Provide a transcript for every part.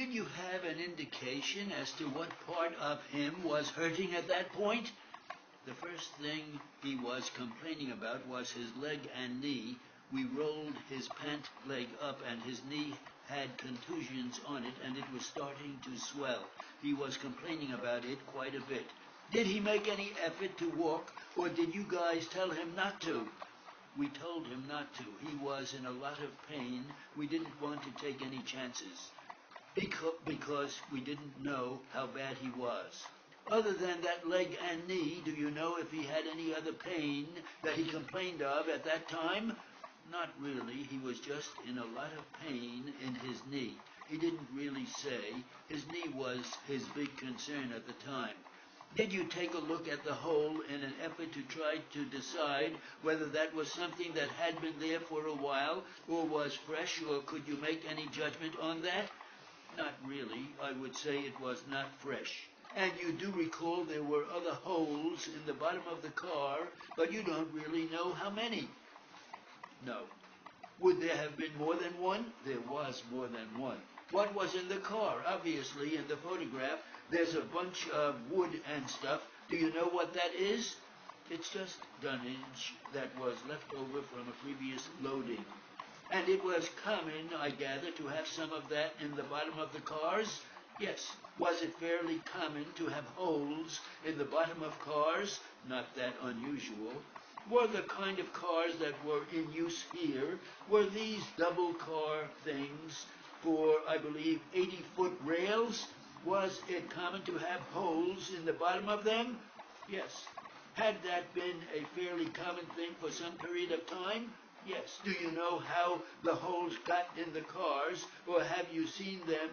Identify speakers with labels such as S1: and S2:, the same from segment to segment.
S1: Did you have an indication as to what part of him was hurting at that point? The first thing he was complaining about was his leg and knee. We rolled his pant leg up and his knee had contusions on it and it was starting to swell. He was complaining about it quite a bit. Did he make any effort to walk, or did you guys tell him not to? We told him not to. He was in a lot of pain. We didn't want to take any chances because we didn't know how bad he was. Other than that leg and knee, do you know if he had any other pain that he complained of at that time? Not really. He was just in a lot of pain in his knee. He didn't really say. His knee was his big concern at the time. Did you take a look at the hole in an effort to try to decide whether that was something that had been there for a while or was fresh, or could you make any judgment on that? Not really. I would say it was not fresh. And you do recall there were other holes in the bottom of the car, but you don't really know how many. No. Would there have been more than one? There was more than one. What was in the car? Obviously, in the photograph, there's a bunch of wood and stuff. Do you know what that is? It's just dunnage that was left over from a previous loading. And it was common, I gather, to have some of that in the bottom of the cars? Yes. Was it fairly common to have holes in the bottom of cars? Not that unusual. Were the kind of cars that were in use here, were these double car things for, I believe, 80-foot rails? Was it common to have holes in the bottom of them? Yes. Had that been a fairly common thing for some period of time? Yes. Do you know how the holes got in the cars, or have you seen them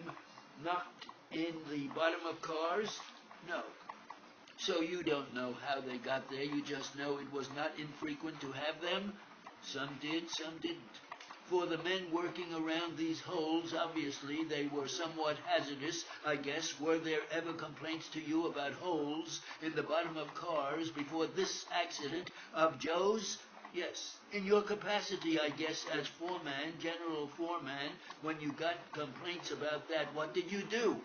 S1: knocked in the bottom of cars? No. So you don't know how they got there, you just know it was not infrequent to have them? Some did, some didn't. For the men working around these holes, obviously they were somewhat hazardous, I guess. Were there ever complaints to you about holes in the bottom of cars before this accident of Joe's? Yes. In your capacity, I guess, as foreman, general foreman, when you got complaints about that, what did you do?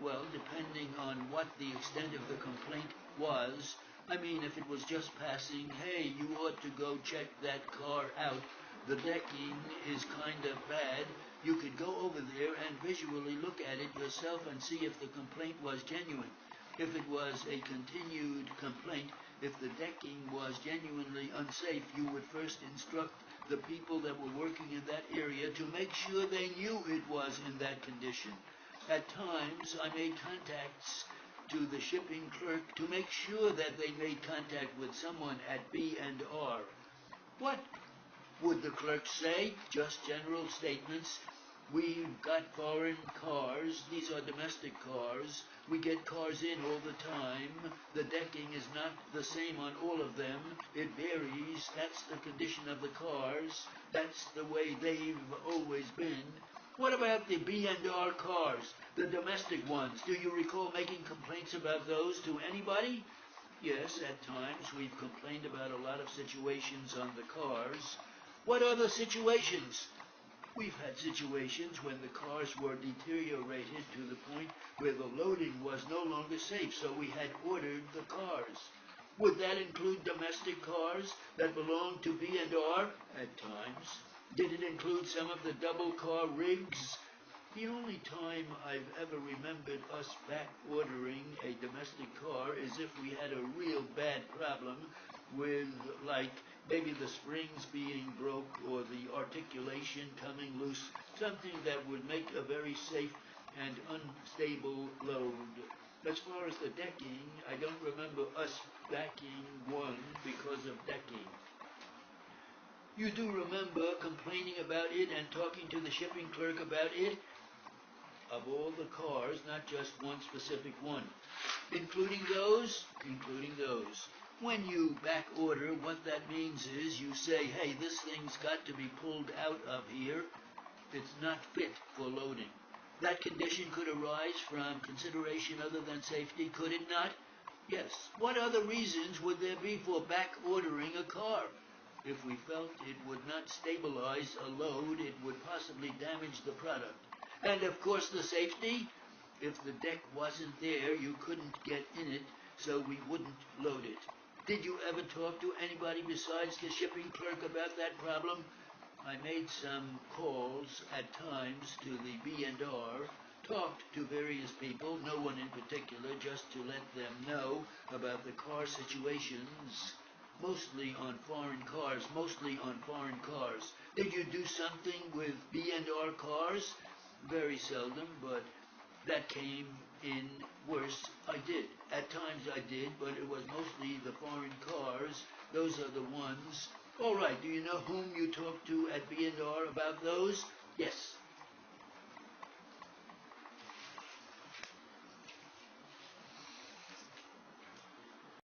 S1: Well, depending on what the extent of the complaint was, I mean, if it was just passing, hey, you ought to go check that car out, the decking is kind of bad, you could go over there and visually look at it yourself and see if the complaint was genuine. If it was a continued complaint, if the decking was genuinely unsafe, you would first instruct the people that were working in that area to make sure they knew it was in that condition. At times, I made contacts to the shipping clerk to make sure that they made contact with someone at B&R. What would the clerk say? Just general statements. We've got foreign cars. These are domestic cars. We get cars in all the time. The decking is not the same on all of them. It varies. That's the condition of the cars. That's the way they've always been. What about the B&R cars, the domestic ones? Do you recall making complaints about those to anybody? Yes, at times we've complained about a lot of situations on the cars. What other situations? We've had situations when the cars were deteriorated to the point where the loading was no longer safe, so we had ordered the cars. Would that include domestic cars that belong to B&R? At times. Did it include some of the double car rigs? The only time I've ever remembered us back ordering a domestic car is if we had a real bad problem with, like, maybe the springs being broke or the articulation coming loose, something that would make a very safe and unstable load. As far as the decking, I don't remember us backing one because of decking. You do remember complaining about it and talking to the shipping clerk about it? Of all the cars, not just one specific one. Including those? Including those. When you back order, what that means is you say, hey, this thing's got to be pulled out of here. It's not fit for loading. That condition could arise from consideration other than safety, could it not? Yes. What other reasons would there be for back ordering a car? If we felt it would not stabilize a load, it would possibly damage the product. And of course the safety. If the deck wasn't there, you couldn't get in it, so we wouldn't load it. Did you ever talk to anybody besides the shipping clerk about that problem? I made some calls at times to the B&R, talked to various people, no one in particular, just to let them know about the car situations, mostly on foreign cars. Did you do something with B&R cars? Very seldom, but that came in worse. I did. At times I did, but it was mostly the foreign cars. Those are the ones. All right, do you know whom you talked to at B&R about those? Yes.